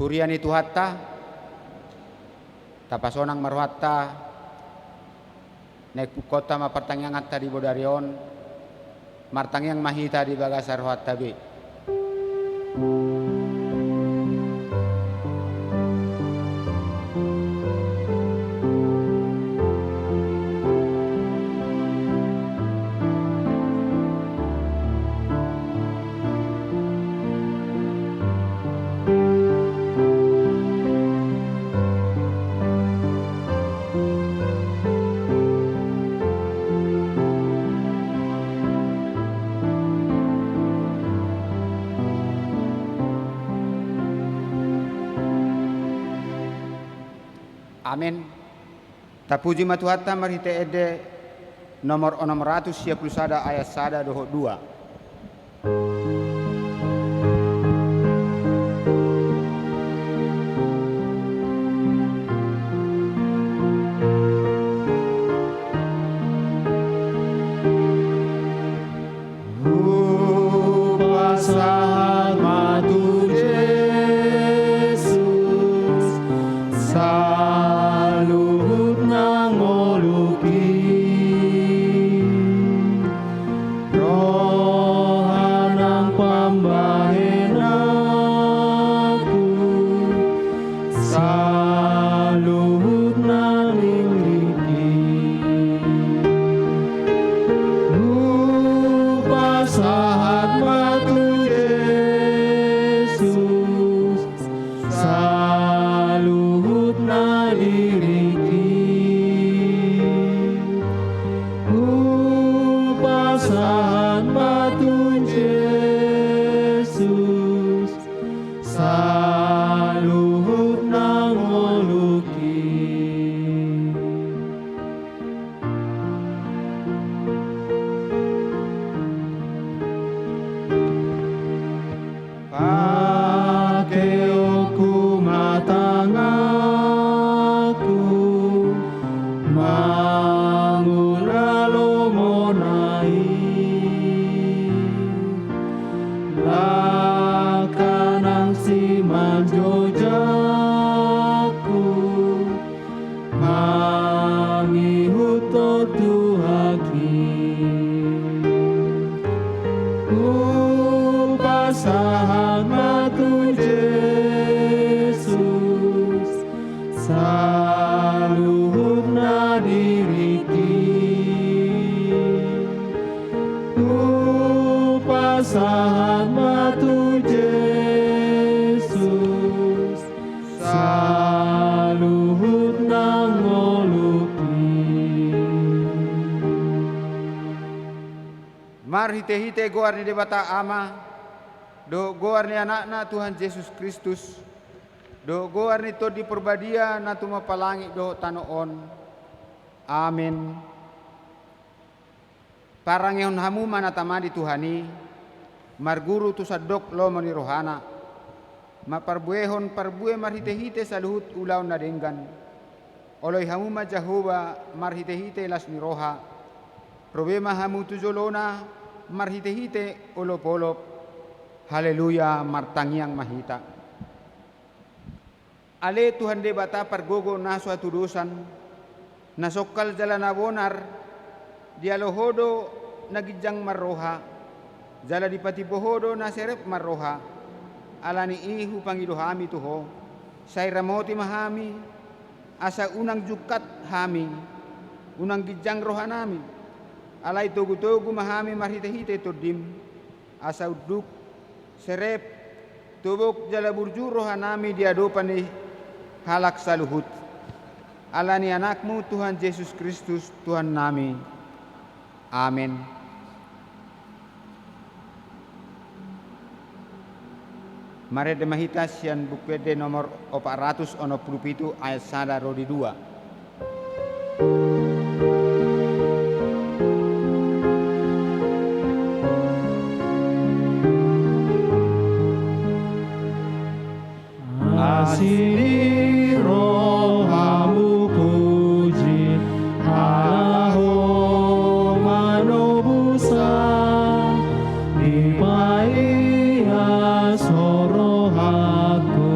Hurian itu hatta tapasonang marwatta nek kota ma pertanyaan tadi bodarion martang yang mahita di bagasar hatta be. Amin. Tapuji matuhatta marhite ede nomor 661 ayat 1 doho 2. Mar hite-hite goar ni debata ama do goar ni anakna Tuhan Yesus Kristus do goar ni to di perbadia na tumapalangi do tanoon. Amin. Parang yon hamu manatamadi Tuhani marguru tu sadok lo mani rohana maparbuehon parbue marhite-hite saluhut ulaw na denggan oloy hamu ma Jehova marhite-hite las ni roha problema hamu tujolona marhite-hite olop-olop. Haleluya martangiang mahita. Ale Tuhan de bata pargogo na suatu dosan nasokal jalan abonar dialohodo nagijang marroha jala dipati pohodo na serep marroha alani ihu pangidohami tuho say ramoti mahami asa unang jukat hami unang gijang rohanami alay tugu-tugu mahami marhite-hite todim asa uduk serep tubuk jala burju rohanami diadopan ni halak saluhut alani anakmu Tuhan Yesus Kristus Tuhan nami. Amin. Mari demahita sian bukede nomor 467 ayat 1 rodi 2. Asini rohamu puji Allaho manobusa Nipaiha sorohaku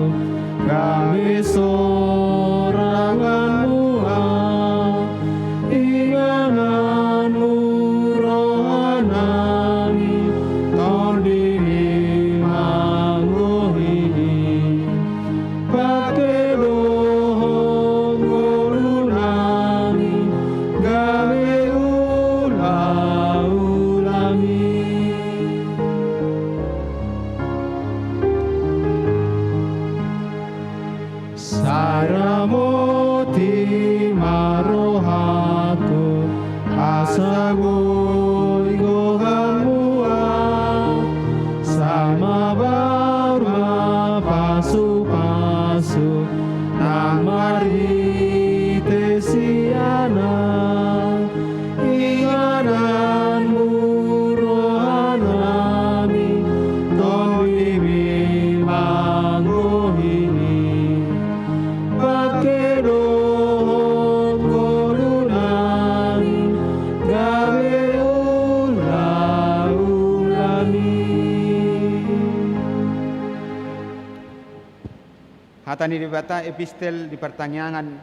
Hatani dibata epistel di pertanyaan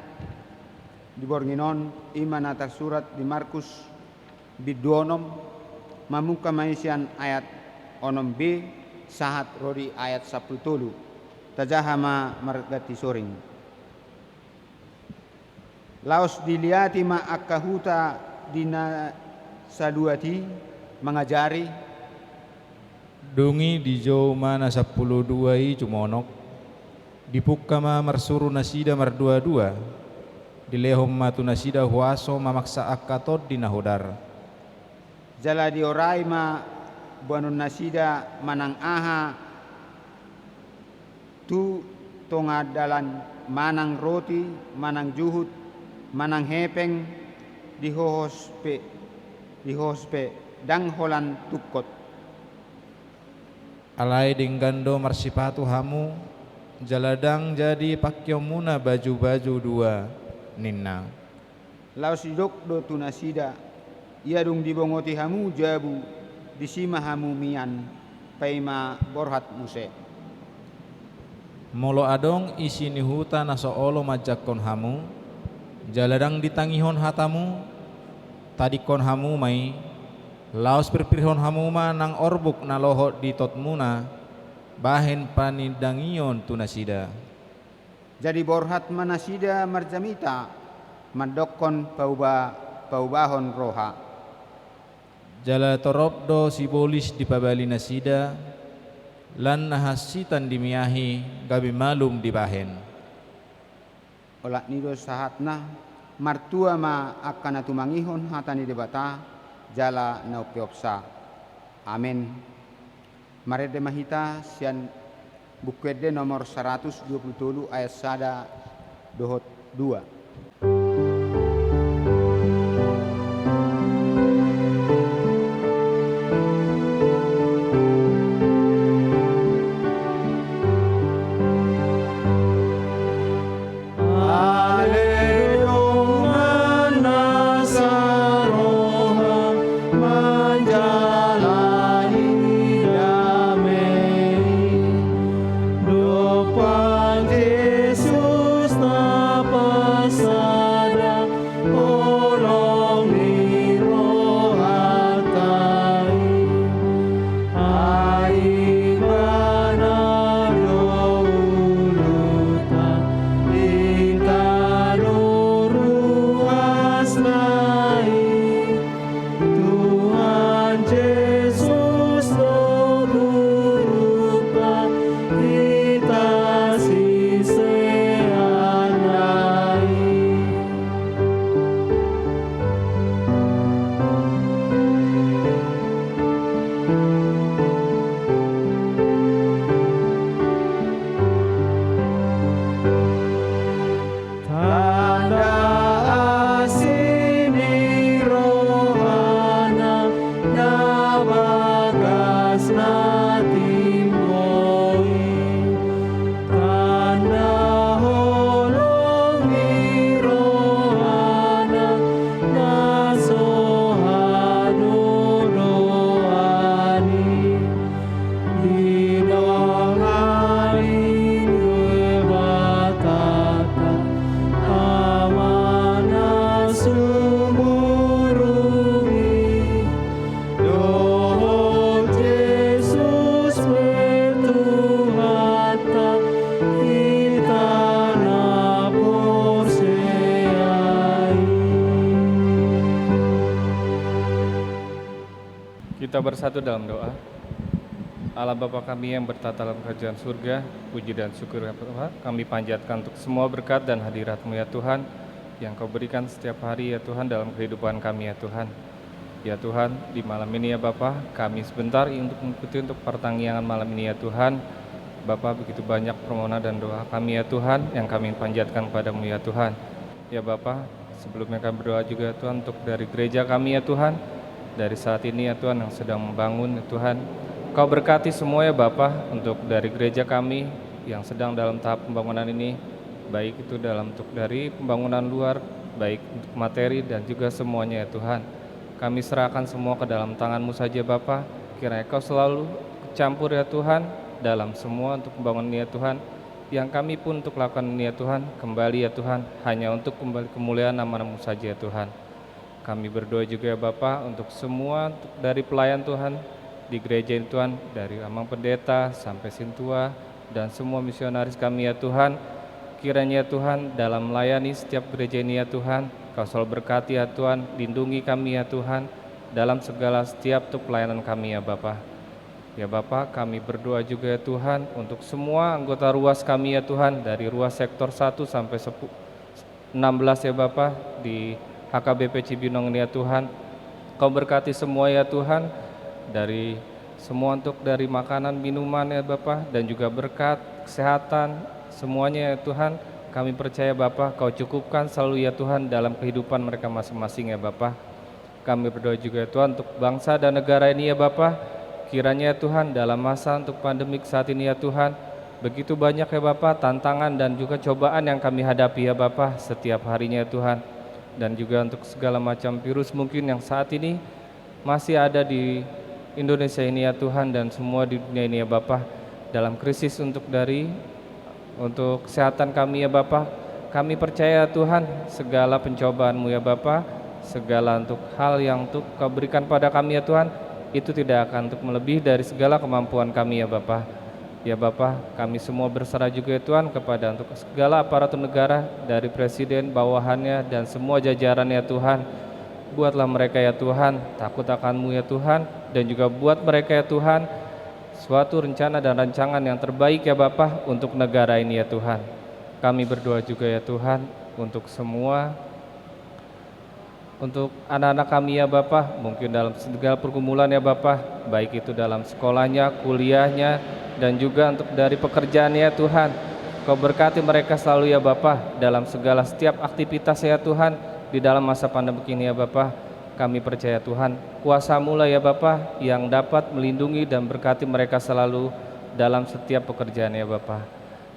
di Borginon iman atas surat di Markus biduonom mamuka maisian ayat onom B sahat rodi ayat 10 tajahama margati soring. Laos diliati ma akahuta dina saduati mengajari Dungi di jauh mana 12 cumonok dipukama marsuru nasida mardua-dua dilehom matu nasida huaso mamaksa akatot dinahodar jala diorai ma buanon nasida manang aha tu tonga dalan manang roti manang juhut manang hepeng dihospe dang holan tukot alai dinggando marsipatu hamu jaladang jadi pakyomuna baju-baju dua ninna laos idok do tu nasida ia dung dibongoti hamu jabu disima hamu mian paima borhat muse molo adong isi ni huta naso olo majakon hamu jaladang ditangihon hatamu tadikon hamu mai laos pirpirhon hamu ma nang orbuk na lohot di totmuna bahen panidangion tu nasida jadi borhat manasida marjamita mandokon paubahon roha jala torobdo sibolis di pabali nasida lan nahasitan dimiahi gabi malum di bahen olak nido sahatna martua ma akan atumangihon hatani debata jala naupiopsa amin. Marede mahita sian bukwede nomor 127 ayat sada dohot 2. Kita bersatu dalam doa. Allah Bapa kami yang bertata dalam kerajaan surga, puji dan syukur ya Tuhan, kami panjatkan untuk semua berkat dan hadirat-Mu ya Tuhan, yang Kau berikan setiap hari ya Tuhan dalam kehidupan kami ya Tuhan. Ya Tuhan, di malam ini ya Bapa, kami sebentar untuk mengikuti untuk pertanggihan malam ini ya Tuhan. Bapa, begitu banyak permohonan dan doa kami ya Tuhan, yang kami panjatkan padamu ya Tuhan. Ya Bapa, sebelumnya kami berdoa juga ya Tuhan untuk dari gereja kami ya Tuhan, dari saat ini ya Tuhan yang sedang membangun ya Tuhan. Kau berkati semua ya Bapa untuk dari gereja kami yang sedang dalam tahap pembangunan ini, baik itu dalam untuk dari pembangunan luar, baik untuk materi dan juga semuanya ya Tuhan. Kami serahkan semua ke dalam tangan-Mu saja Bapa. Kiranya Kau selalu campur ya Tuhan dalam semua untuk pembangunan ya Tuhan. yang kami pun untuk lakukan ini ya Tuhan, kembali ya Tuhan, hanya untuk kembali kemuliaan nama-Mu saja ya Tuhan. Kami berdoa juga ya Bapa untuk semua dari pelayan Tuhan di gereja ini Tuhan, dari Amang Pendeta sampai Sintua dan semua misionaris kami ya Tuhan. Kiranya ya Tuhan dalam melayani setiap gereja ini ya Tuhan, Kau selalu berkati ya Tuhan, lindungi kami ya Tuhan dalam segala setiap pelayanan kami ya Bapa. Ya Bapa, kami berdoa juga ya Tuhan untuk semua anggota ruas kami ya Tuhan, dari ruas sektor 1 sampai 16 ya Bapa di HKBP Cibinong ini ya Tuhan. Kau berkati semua ya Tuhan, dari semua untuk dari makanan, minuman ya Bapa, dan juga berkat, kesehatan, semuanya ya Tuhan. Kami percaya Bapa, Kau cukupkan selalu ya Tuhan dalam kehidupan mereka masing-masing ya Bapa. Kami berdoa juga ya Tuhan untuk bangsa dan negara ini ya Bapa. Kiranya ya Tuhan dalam masa untuk pandemik saat ini ya Tuhan, begitu banyak ya Bapa tantangan dan juga cobaan yang kami hadapi ya Bapa setiap harinya ya Tuhan. Dan juga untuk segala macam virus mungkin yang saat ini masih ada di Indonesia ini ya Tuhan, dan semua di dunia ini ya Bapa, dalam krisis untuk kesehatan kami ya Bapa. Kami percaya Tuhan segala pencobaan-Mu ya Bapa, segala untuk hal yang untuk Kau berikan pada kami ya Tuhan, itu tidak akan untuk melebihi dari segala kemampuan kami ya Bapa. Ya Bapa, kami semua berserah juga ya Tuhan kepada untuk segala aparatur negara, dari presiden, bawahannya, dan semua jajaran ya Tuhan. Buatlah mereka ya Tuhan takut akan-Mu ya Tuhan, dan juga buat mereka ya Tuhan suatu rencana dan rancangan yang terbaik ya Bapa untuk negara ini ya Tuhan. Kami berdoa juga ya Tuhan untuk semua, untuk anak-anak kami ya Bapa, mungkin dalam segala pergumulan ya Bapa, baik itu dalam sekolahnya, kuliahnya, dan juga untuk dari pekerjaannya ya Tuhan. Kau berkati mereka selalu ya Bapa dalam segala setiap aktivitas ya Tuhan di dalam masa pandemi ini ya Bapa. Kami percaya Tuhan, kuasa-Mu lah ya Bapa yang dapat melindungi dan berkati mereka selalu dalam setiap pekerjaan ya Bapa.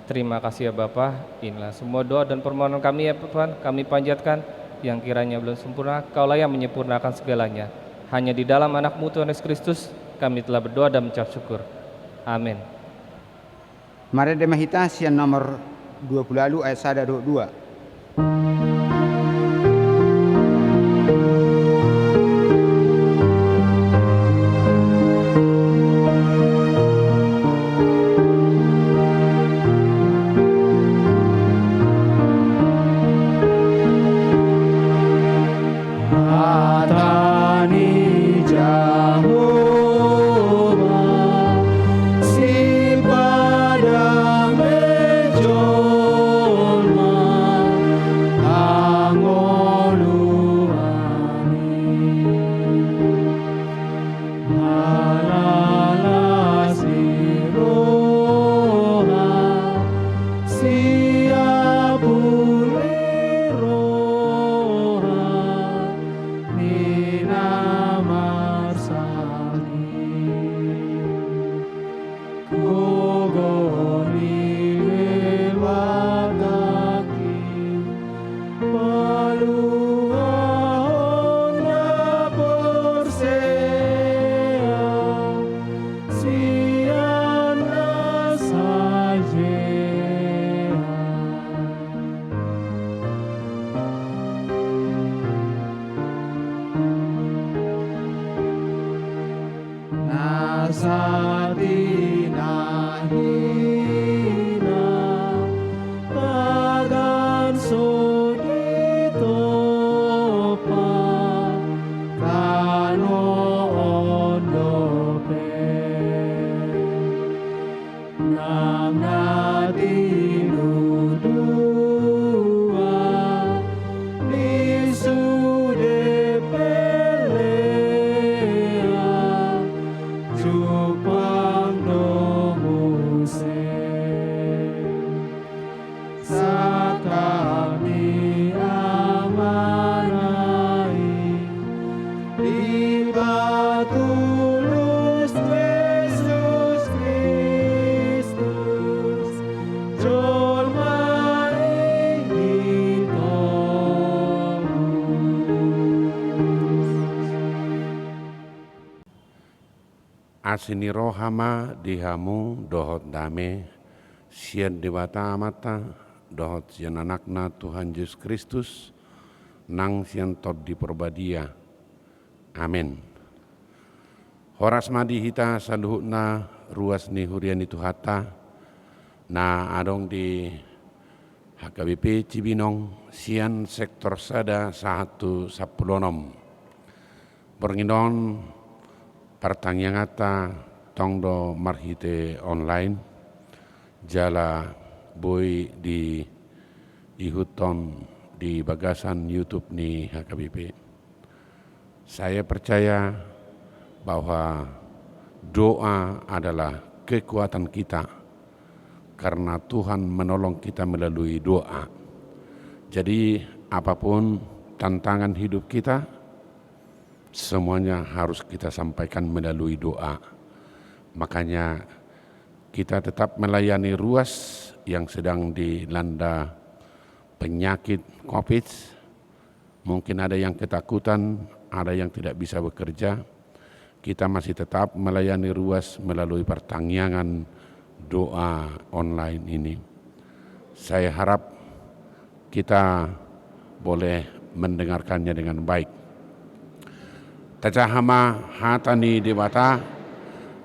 Terima kasih ya Bapa. Inilah semua doa dan permohonan kami ya Tuhan, kami panjatkan. Yang kiranya belum sempurna, Kaulah yang menyempurnakan segalanya. Hanya di dalam anak-Mu Tuhan Yesus Kristus kami telah berdoa dan mengucap syukur. Amin. Mari demahita sian nomor 20 lalu ayat 1 22. Asini rohama dihamu dohot dame sian dewata mata dohot sian anakna Tuhan Yesus Kristus nang sian tod di perbadia. Amin. Horas madi hita saluhutna ruas ni hurian itu hata na adong di HKBP Cibinong sian sektor sada 116 Berngindon pertanyangata tongdo marhite online jala boy di ihuton di bagasan YouTube ni HKBP. Saya percaya bahwa doa adalah kekuatan kita karena Tuhan menolong kita melalui doa. Jadi apapun tantangan hidup kita, semuanya harus kita sampaikan melalui doa. Makanya kita tetap melayani ruas yang sedang dilanda penyakit COVID. Mungkin ada yang ketakutan, ada yang tidak bisa bekerja. Kita masih tetap melayani ruas melalui pertanyaan doa online ini. Saya harap kita boleh mendengarkannya dengan baik. Tajahama hatani dewata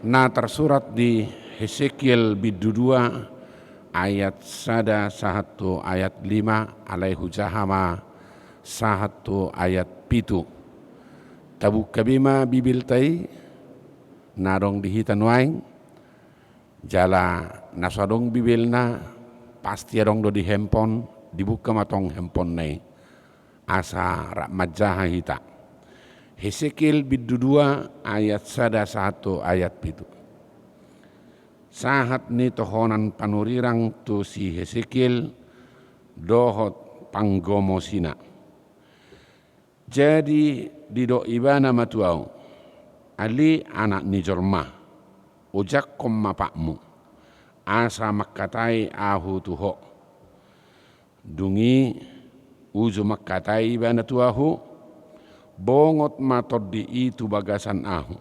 na tersurat di Hesekiel bidudua ayat 1 ayat 5 alaihu jahama 1 ayat 7. Tabuk kabima bibil tai narong dihitan waing jala nasadong bibil na pasti adong do di handphone dibuka matong handphone nai asa rak majaha hita. Hesekiel bidudua ayat 1 ayat 7. Sahat ni tohonan panurirang tu si Hesekiel dohot panggomo sina. Jadi dido ibana matuau ali anak ni jorma ojak kom mapakmu asa makatai ahu tuho dungi uju makatai ibana tuahu bongot matod di itu bagasan ahu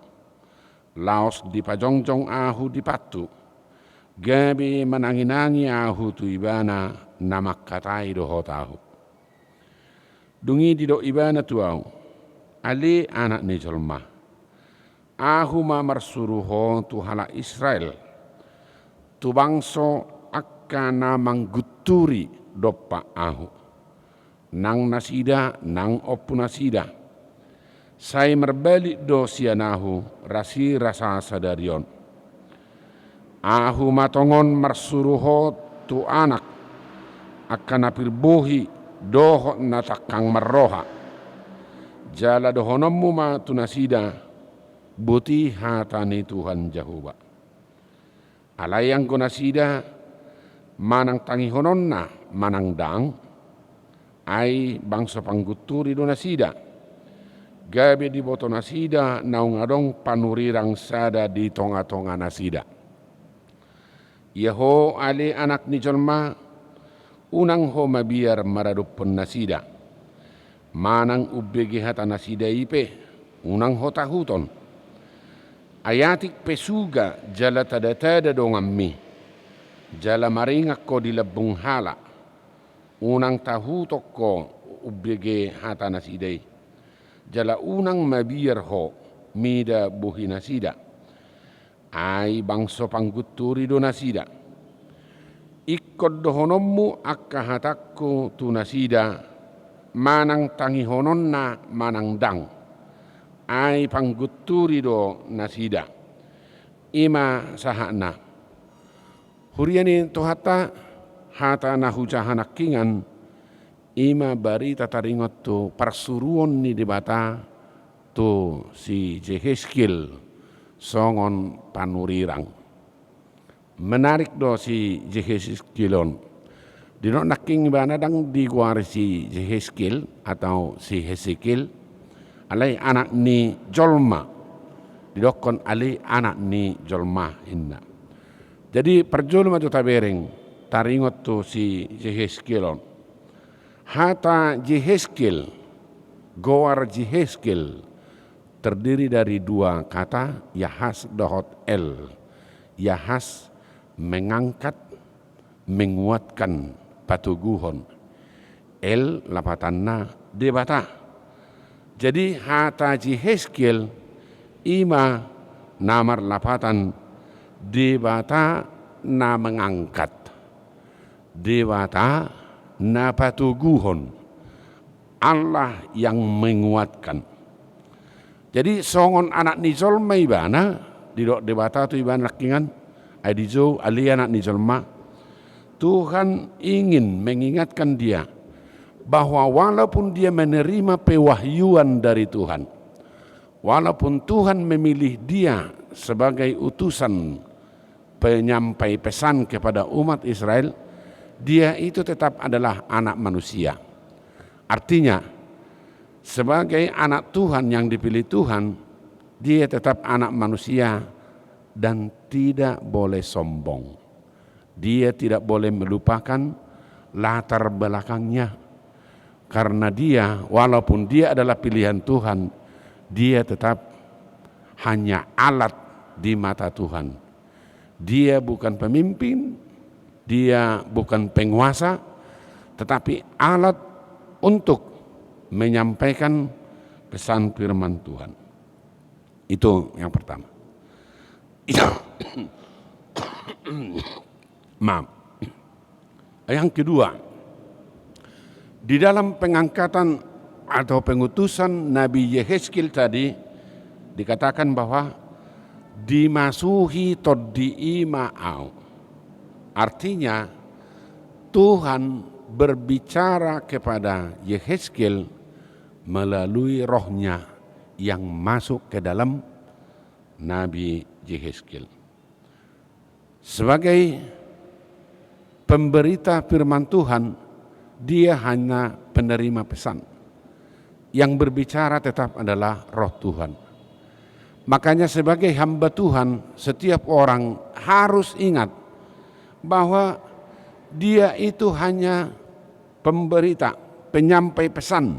laos di pajongjong ahu di patu gabi mananginangi ahu tu ibana na makatai doho tahu dungi dido ibana tuau ali anak ni jolma ahu ma marsuruho tu hala Israel tu bangso akana mangguturi dopa ahu nang nasida nang opu nasida saya merbalik do sianahu rasi rasa sadarion ahu matongon marsuruho tu anak akan apil bohi doho natakang marroha jala dohonommu ma tunasida buti hatani Tuhan Jehovah alayang konasida manang tangihononna manang dang ai bangsa pangguturi do nasida gabe di boto nasida naung adong panurirang sada di tonga-tonga nasida Yaho ali anak ni jolma unang ho mabiar maradupon nasida manang ubegi hata nasida ipe unang ho tahuton ayatik pesuga jala tada-tada dongammi jala maringak ko di labung hala unang tahutok ko ubegi hata nasida jala unang mabiar ho mida buhi nasida ai bangso pangguturi do nasida ikod dohonommu akka hatakku tu nasida manang tangihononna manang dang ai pangguturi do nasida ima sahana huriani tohata hata na hujahanak kingan ima barita taringot tu parsuruon ni debata tu si Yehezkiel songon panurirang menarik do si Yehezkielon dino naking banadang di guar si Yehezkiel atau si Hezekiel alai anak ni jolma didokon alai anak ni jolma inna jadi perjolma tu tabereng taringot tu si Yehezkielon hata Yehezkiel goar Yehezkiel terdiri dari dua kata yahas dohot el yahas mengangkat menguatkan patuguhon el lapatanna debata. Jadi hataji Hezkiel ima namar lapatan debata na mengangkat, debata na patuguhon, Allah yang menguatkan. Jadi songon anak nizol mai bana di dok debata tu iban rakingan adijo ali anak nizol ma. Tuhan ingin mengingatkan dia bahwa walaupun dia menerima pewahyuan dari Tuhan, walaupun Tuhan memilih dia sebagai utusan penyampai pesan kepada umat Israel, dia itu tetap adalah anak manusia. Artinya sebagai anak Tuhan yang dipilih Tuhan, dia tetap anak manusia dan tidak boleh sombong. Dia tidak boleh melupakan latar belakangnya. Karena dia, walaupun dia adalah pilihan Tuhan, dia tetap hanya alat di mata Tuhan. Dia bukan pemimpin, dia bukan penguasa, tetapi alat untuk menyampaikan pesan firman Tuhan. Itu yang pertama. Maaf. Yang kedua, di dalam pengangkatan atau pengutusan Nabi Yehezkiel tadi dikatakan bahwa dimasuhi toddi ma'au. Artinya Tuhan berbicara kepada Yehezkiel melalui rohnya yang masuk ke dalam Nabi Yehezkiel. Sebagai pemberita firman Tuhan, dia hanya penerima pesan. Yang berbicara tetap adalah roh Tuhan. Makanya sebagai hamba Tuhan, setiap orang harus ingat bahwa dia itu hanya pemberita, penyampai pesan.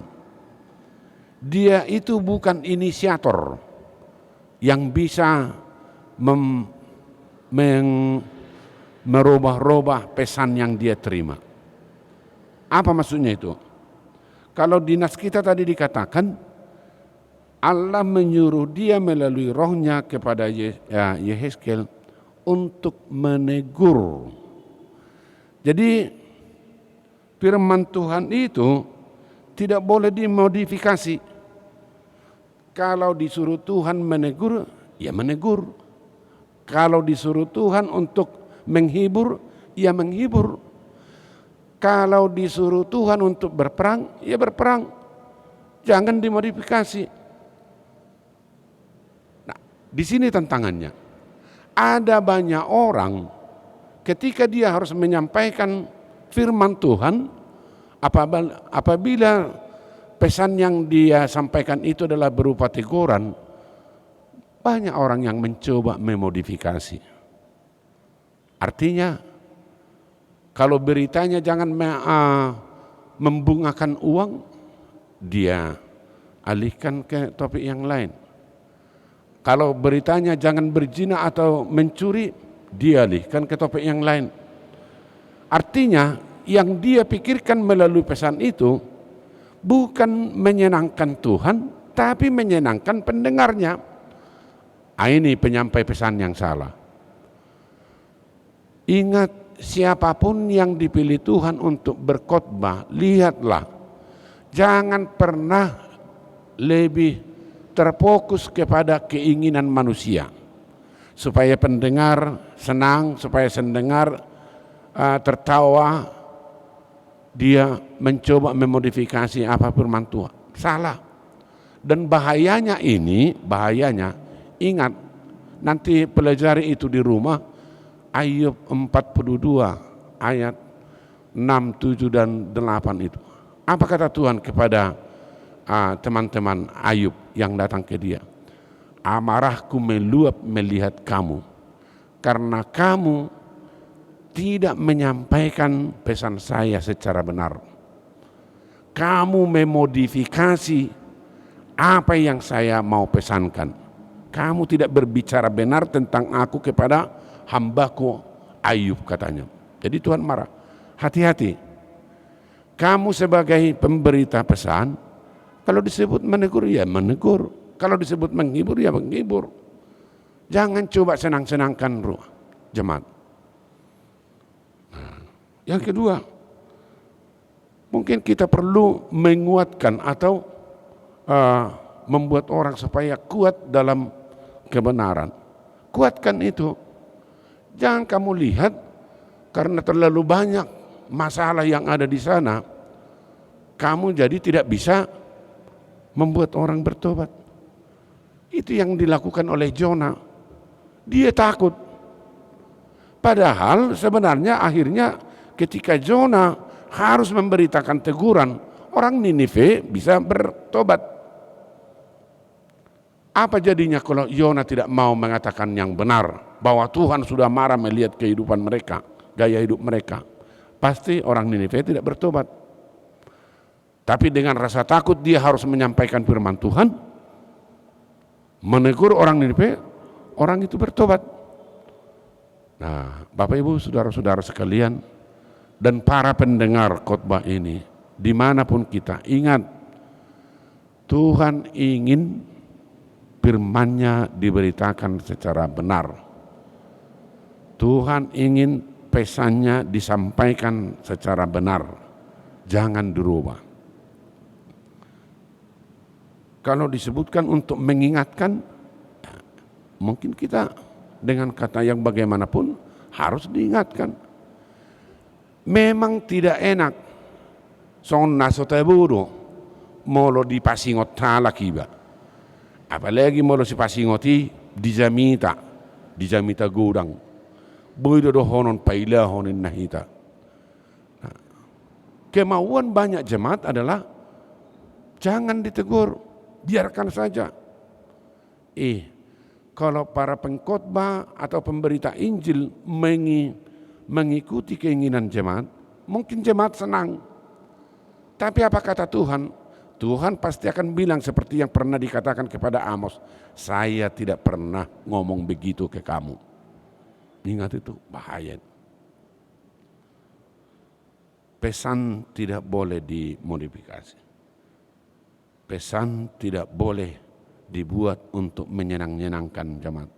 Dia itu bukan inisiator yang bisa merubah-rubah pesan yang dia terima. Apa maksudnya itu? Kalau di nas kita tadi dikatakan Allah menyuruh dia melalui rohnya kepada Yehezkiel untuk menegur. Jadi firman Tuhan itu tidak boleh dimodifikasi. Kalau disuruh Tuhan menegur, ya menegur. Kalau disuruh Tuhan untuk menghibur, ya menghibur. Kalau disuruh Tuhan untuk berperang, ya berperang. Jangan dimodifikasi. Nah, di sini tantangannya. Ada banyak orang ketika dia harus menyampaikan firman Tuhan, apabila pesan yang dia sampaikan itu adalah berupa teguran, banyak orang yang mencoba memodifikasi. Artinya, kalau beritanya jangan membungakan uang, dia alihkan ke topik yang lain. Kalau beritanya jangan berzina atau mencuri, dia alihkan ke topik yang lain. Artinya, yang dia pikirkan melalui pesan itu bukan menyenangkan Tuhan, tapi menyenangkan pendengarnya. Ini penyampai pesan yang salah. Ingat, siapapun yang dipilih Tuhan untuk berkhotbah, lihatlah, jangan pernah lebih terfokus kepada keinginan manusia, supaya pendengar senang, supaya pendengar tertawa. Dia mencoba memodifikasi apa firman Tuhan. Salah. Dan bahayanya ini, ingat, nanti pelajari itu di rumah, Ayub 42 ayat 6, 7 dan 8 itu. Apa kata Tuhan kepada teman-teman Ayub yang datang ke dia? Amarahku meluap melihat kamu, karena kamu tidak menyampaikan pesan saya secara benar. Kamu memodifikasi apa yang saya mau pesankan. Kamu tidak berbicara benar tentang aku kepada hambaku Ayub, katanya. Jadi Tuhan marah. Hati-hati. Kamu sebagai pemberita pesan, kalau disebut menegur ya menegur, kalau disebut menghibur ya menghibur. Jangan coba senang-senangkan jemaat. Nah, yang kedua, mungkin kita perlu menguatkan atau membuat orang supaya kuat dalam kebenaran. Kuatkan itu. Jangan kamu lihat karena terlalu banyak masalah yang ada di sana, kamu jadi tidak bisa membuat orang bertobat. Itu yang dilakukan oleh Yona. Dia takut. Padahal sebenarnya akhirnya ketika Yona harus memberitakan teguran, orang Ninive bisa bertobat. Apa jadinya kalau Yona tidak mau mengatakan yang benar, bahwa Tuhan sudah marah melihat kehidupan mereka, gaya hidup mereka? Pasti orang Ninive tidak bertobat. Tapi dengan rasa takut dia harus menyampaikan firman Tuhan, menegur orang Ninive, orang itu bertobat. Nah, Bapak Ibu, saudara-saudara sekalian, dan para pendengar khotbah ini, dimanapun kita, ingat, Tuhan ingin firman-Nya diberitakan secara benar. Tuhan ingin pesannya disampaikan secara benar, jangan dirubah. Kalau disebutkan untuk mengingatkan, mungkin kita dengan kata yang bagaimanapun harus diingatkan. Memang tidak enak, sonna soteburu molo di pasingot tala kiba, apalagi molo si pasingoti dijamita gudang. Boydo honon paila honin nahita. Nah, kemauan banyak jemaat adalah jangan ditegur, biarkan saja. Kalau para pengkhotbah atau pemberita Injil mengikuti keinginan jemaat, mungkin jemaat senang. Tapi apa kata Tuhan? Tuhan pasti akan bilang seperti yang pernah dikatakan kepada Amos, saya tidak pernah ngomong begitu ke kamu. Ingat itu, bahaya. Pesan tidak boleh dimodifikasi. Pesan tidak boleh dibuat untuk menyenang-nyenangkan jemaat.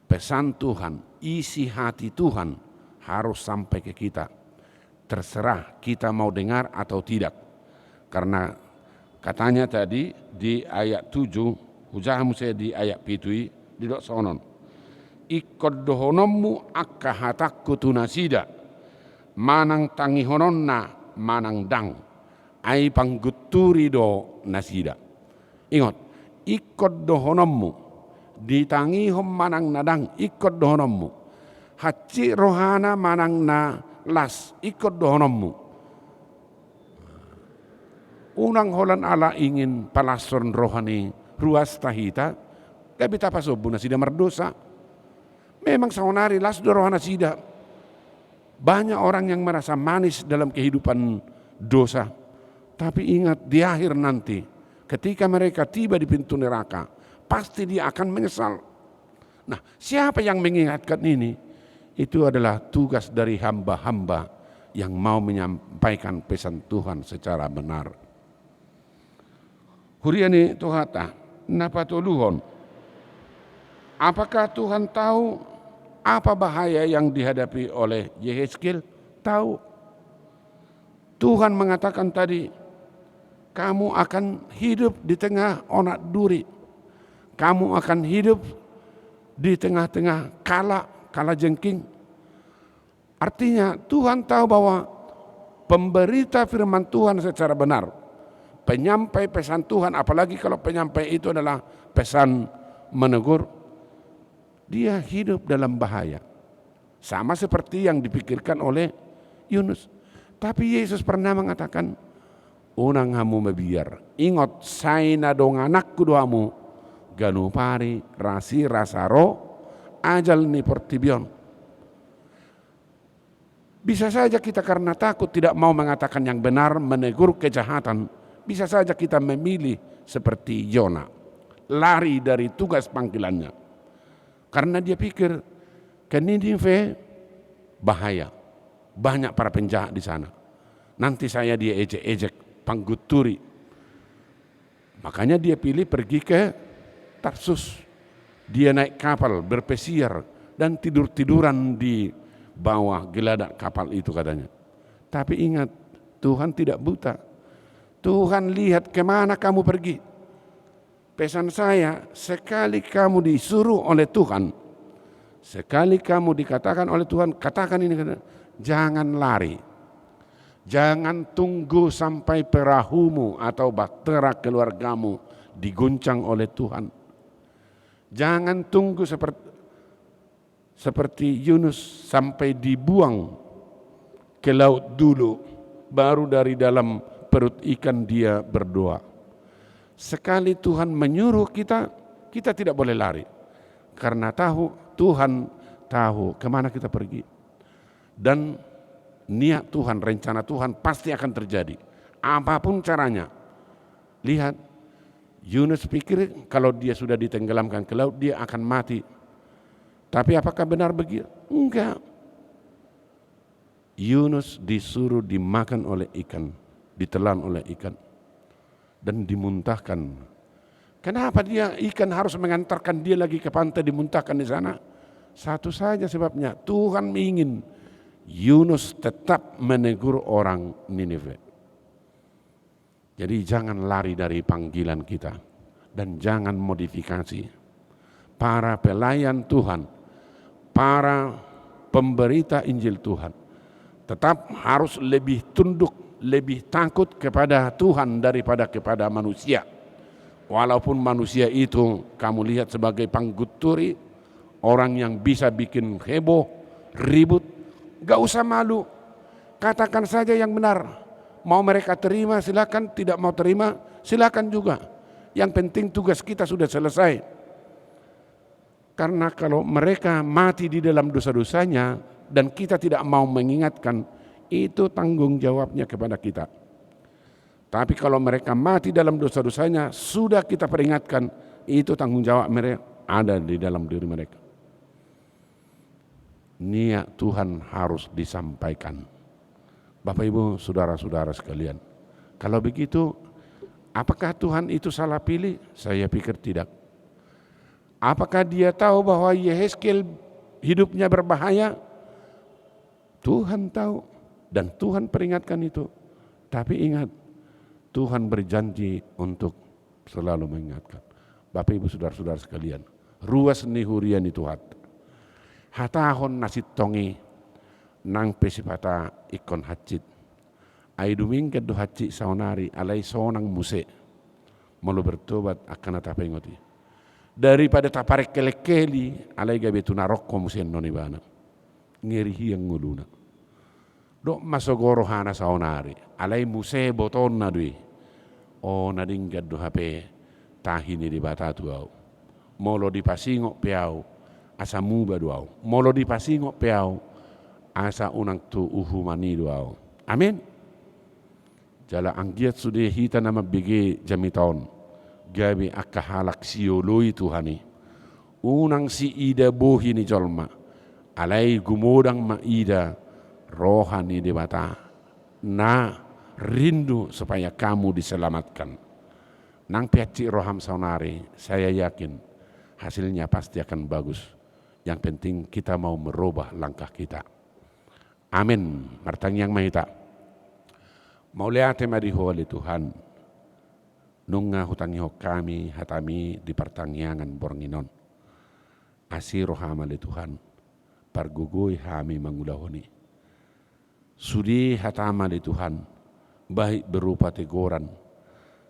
Pesan Tuhan, isi hati Tuhan harus sampai ke kita. Terserah kita mau dengar atau tidak. Karena katanya tadi di ayat 7, hujahamu saya di ayat 7 di dok sonon. Ikod dohonommu akka hatakku tunasida manang tangihononna manang dang ai pangguturi do nasida. Ingat, ikod dohonommu ditangihom manang nadang ikod dohonommu haci rohana manang na las ikod dohonommu. Unang holan ala ingin palason rohani ruas tahita gabi tapasobu nasida merdosa. Memang saunari las rohana sida. Banyak orang yang merasa manis dalam kehidupan dosa. Tapi ingat, di akhir nanti ketika mereka tiba di pintu neraka, pasti dia akan menyesal. Nah, siapa yang mengingatkan ini? Itu adalah tugas dari hamba-hamba yang mau menyampaikan pesan Tuhan secara benar. Huriani tuhata, napatuluhon. Apakah Tuhan tahu apa bahaya yang dihadapi oleh Yehezkiel? Tahu. Tuhan mengatakan tadi, kamu akan hidup di tengah onak duri. Kamu akan hidup di tengah-tengah kala jengking. Artinya Tuhan tahu bahwa pemberita firman Tuhan secara benar, penyampai pesan Tuhan, apalagi kalau penyampai itu adalah pesan menegur, dia hidup dalam bahaya. Sama seperti yang dipikirkan oleh Yunus. Tapi Yesus pernah mengatakan, unang hamu mebiar, ingot saina dong anakku doamu, ganupari rasi rasaro, ajal ni portibion. Bisa saja kita karena takut tidak mau mengatakan yang benar, menegur kejahatan. Bisa saja kita memilih seperti Yona, lari dari tugas panggilannya. Karena dia pikir ke Ninive bahaya, banyak para penjahat di sana. Nanti saya dia ejek-ejek, pangguturi. Makanya dia pilih pergi ke Tarsus. Dia naik kapal, berpesiar, dan tidur-tiduran di bawah geladak kapal itu katanya. Tapi ingat, Tuhan tidak buta. Tuhan lihat kemana kamu pergi. Pesan saya, sekali kamu disuruh oleh Tuhan, sekali kamu dikatakan oleh Tuhan, katakan ini, jangan lari. Jangan tunggu sampai perahumu atau bahtera keluargamu diguncang oleh Tuhan. Jangan tunggu seperti Yunus sampai dibuang ke laut dulu, baru dari dalam perut ikan dia berdoa. Sekali Tuhan menyuruh kita, kita tidak boleh lari. Karena Tuhan tahu kemana kita pergi. Dan niat Tuhan, rencana Tuhan pasti akan terjadi. Apapun caranya. Lihat, Yunus pikir kalau dia sudah ditenggelamkan ke laut, dia akan mati. Tapi apakah benar begitu? Enggak. Yunus disuruh dimakan oleh ikan, ditelan oleh ikan, dan dimuntahkan. Kenapa ikan harus mengantarkan dia lagi ke pantai, dimuntahkan di sana? Satu saja sebabnya, Tuhan ingin Yunus tetap menegur orang Ninive. Jadi jangan lari dari panggilan kita, dan jangan modifikasi. Para pelayan Tuhan, para pemberita Injil Tuhan, tetap harus lebih tunduk, lebih takut kepada Tuhan daripada kepada manusia. Walaupun manusia itu kamu lihat sebagai pangguturi, orang yang bisa bikin heboh, ribut, gak usah malu. Katakan saja yang benar. Mau mereka terima silakan, tidak mau terima silakan juga. Yang penting tugas kita sudah selesai. Karena kalau mereka mati di dalam dosa-dosanya dan kita tidak mau mengingatkan, itu tanggung jawabnya kepada kita. Tapi kalau mereka mati dalam dosa-dosanya, sudah kita peringatkan, itu tanggung jawab mereka ada di dalam diri mereka. Niat Tuhan harus disampaikan. Bapak Ibu, saudara-saudara sekalian, kalau begitu, apakah Tuhan itu salah pilih? Saya pikir tidak. Apakah dia tahu bahwa Yehezkiel hidupnya berbahaya? Tuhan tahu dan Tuhan peringatkan itu. Tapi ingat, Tuhan berjanji untuk selalu mengingatkan. Bapak Ibu saudara-saudara sekalian, ruas nihurian itu hatahon nasit tongi nang pesipata ikon hacit. Ay dumingkad do hacit saunari alay sonang muse. Malu bertobat akan atapengoti. Daripada taparek kelekeli alay gabe tunarokko musen nonibana. Ngeri yang nguluna. Dok masogoro hana saunari alay muse boton na dui. O nadinggad do hape tahini di batatu au. Molo di pasingo piau asa muba duau. Molo di pasingo piau asa unang tu uhumani duau. Amin. Jala anggiat sudah hita nama bigi jamiton. Gabi akahalak sioloi Tuhani. Unang si ida bohi ni jolma. Alai gumodang ma ida rohani di bata. Na rindu supaya kamu diselamatkan. Nang piaci roham saunari, saya yakin hasilnya pasti akan bagus. Yang penting kita mau merubah langkah kita. Amin. Martang yang mahita. Mauliate mariho oleh Tuhan. Nunga hutangiho kami hatami di pertangyangan bornginon. Asiro hama le Tuhan. Pargugoy hami mangulahoni. Sudi hatama le Tuhan. Baik berupa teguran.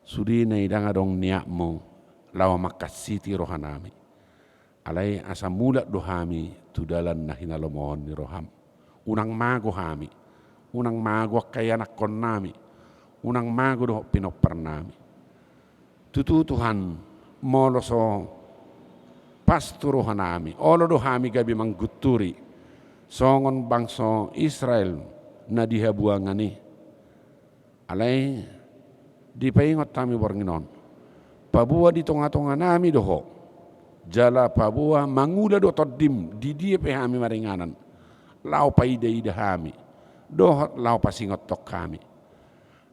Sudi na idanga dong niakmu. Lawa makasiti rohanami. Alay asa mulat dohami tudalan na hinalomohon ni roham. Unang mago hami. Unang mago kayanak kon nami. Unang mago doh pinopar nami. Tutu Tuhan moloso pasturo hanami. Olo do hami gabi mangguturi. Songon bangso Israel na dihabuangani. Alay di paingot kami bornginon. Pabua di tonga-tonga nami doho. Jala pabua mangula do todim di dia pe hami maringanan. Lau paida ida hami. dohot lau pasingot tok kami.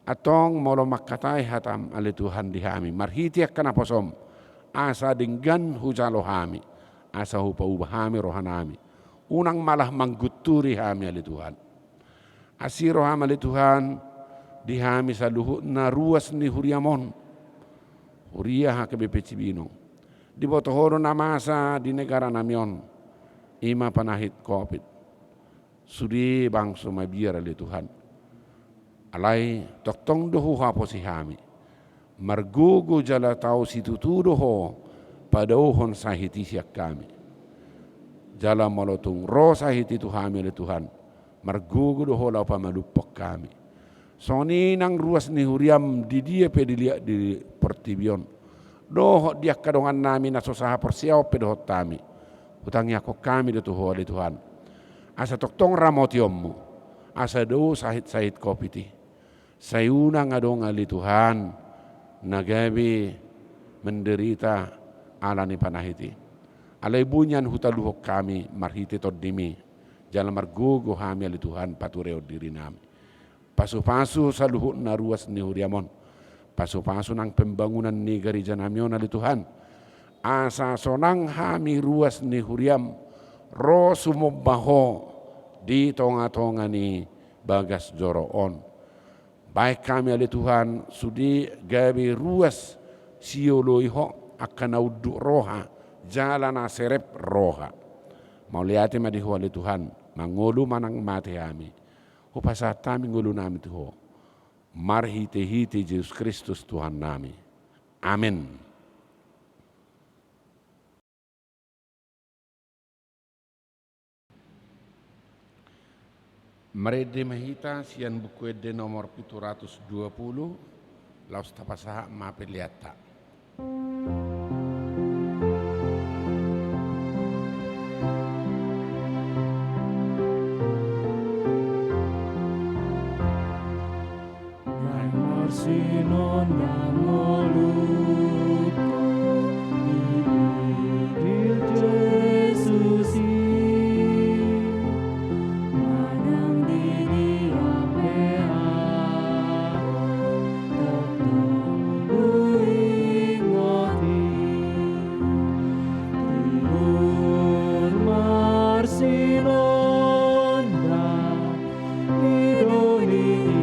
Atong molo makkatai hatam ali Tuhan di hami. Marhitiak kana posom. Asa dinggan hujalo hami. Asa hupa ubahami rohanami. Unang malah mangguturi hami ali Tuhan. Asiro hami ali Tuhan di hami sa luhut na ruas ni huriamon. Huria ha KBP Cibinong. Di botohoro na masa di negara namion. Ima panahit COVID. Sudi bang sumabiar ali Tuhan. Alai toktong dohu hapo si hami. Margugu jala tau situtu doho padauhon sahiti siak kami. Jala malotung ro sahiti tu hami oleh Tuhan. Margugu doho lau pamalupok kami. Soni nang ruas ni huriam di dia pediliak di pertibion. Doho dia kadongan nami nasosaha persiaw pedohot tami. Hutangnya kok kami do tuho oleh Tuhan. Asa toktong ramotiommu. Asa do sahit kopiti. Sayuna ngadong ali Tuhan nagabi menderita alani panahiti. Alay bunyan hutaluhok kami marhiti toddimi. Jalan margugo hami ali Tuhan patureo diri nami. Pasu-pasu sa luhut na ruas ni huriamon. Pasu-pasu ng pembangunan ni gereja namion ali Tuhan. Asa sonang hami ruas ni huriam ro sumobaho di tonga-tonga ni bagas joroon. Baik kami oleh Tuhan sudi gabi ruas sioloiho akan auduk roha jalan aserep roha. Mau lihat madiho oleh Tuhan mangulu manang mati kami. Upasa kami ngulu nami tuho. Marhite-hite Yesus Kristus Tuhan nami. Amin. Merede mahita sian buku ede nomor 720 laus tapasaha mapeliata. Sinon nangolut di Jesus manang diri apea ingoti tiur marsinon da idoni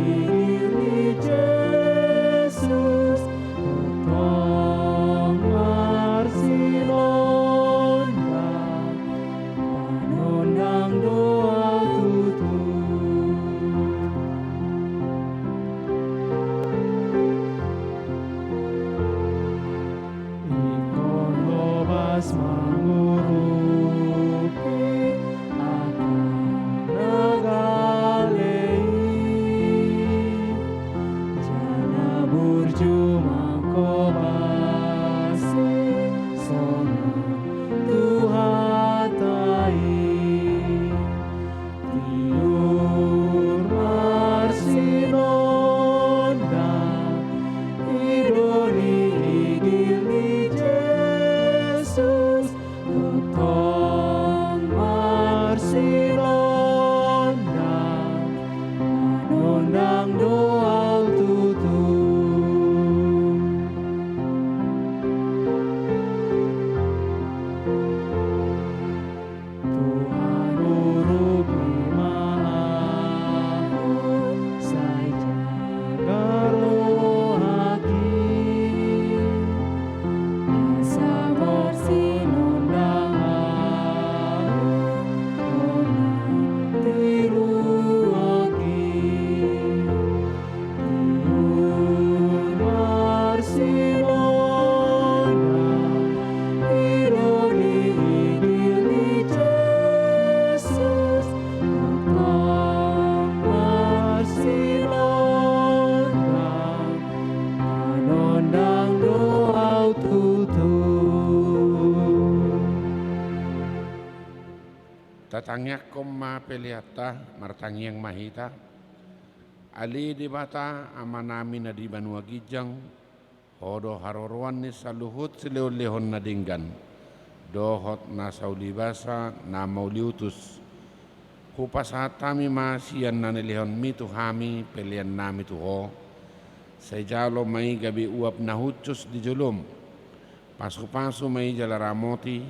Tatangyak koma peliata martangyang mahita ali di bata amanami na di banua gijang hodo haroroan ni saluhut sileo-lehon na dinggan dohot na saulibasa na mauliutus Hupas hatami masian na nilihon mi tuhami pelian nami tuho. Sa jalo may gabi uap na hutsos di julum. Pasu-pasu may jalaramoti.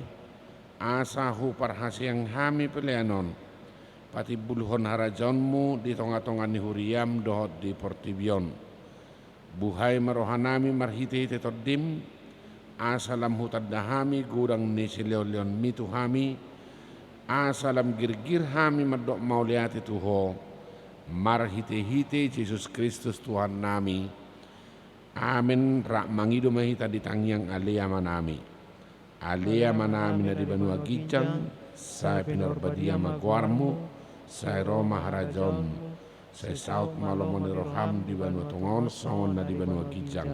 Asa hupar hasyang hami pelianon. Pati buluhon harajonmu di tonga-tonga ni huriam dohot di portibion. Buhay marohanami marhiti todim. Asalam hutad dahami gudang ni sileo-leon mi tuhami. Asalam girgir hami madok mauliati tuho. Marhite-hite Jesus Kristus Tuhan nami. Amin. Rak mangido mahita di tangyang alia manami. Alia manami na di banua gijang. Saya pinarbadia maguarmu. Saya Roma harajon. Saya saut malomon roham di banua tungon. Songon na di banua gijang.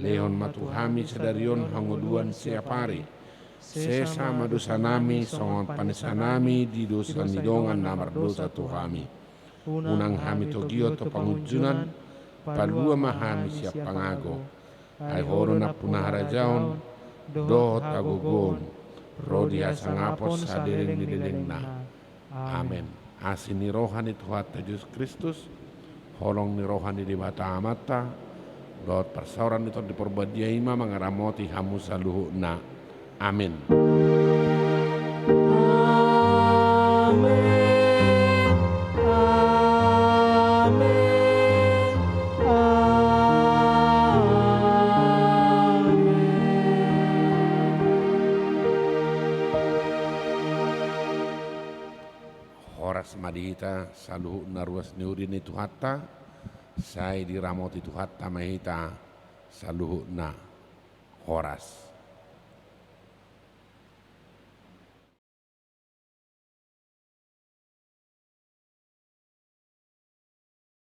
Leon matuhami sadarion hanguduan siapari. Sesa madosa nami, songon panisa nami, di dosa nidongan namar dosa tuhami. Unang hami togio to pangujunan, palua mahami siap pangago. Ay horo na punaharajaon, dohot agugon, rodi asangapos sa diling na. Amen. Asin ni rohani Tuhan Yesus Kristus, holong ni rohani di mata amata, dohot persauran itu di perbadia ima mengaramoti hamu saluhu na. Amin. Horas madihita saluhu naruas niurini Tuhatta, saya diramoti Tuhatta mahita saluhu na horas.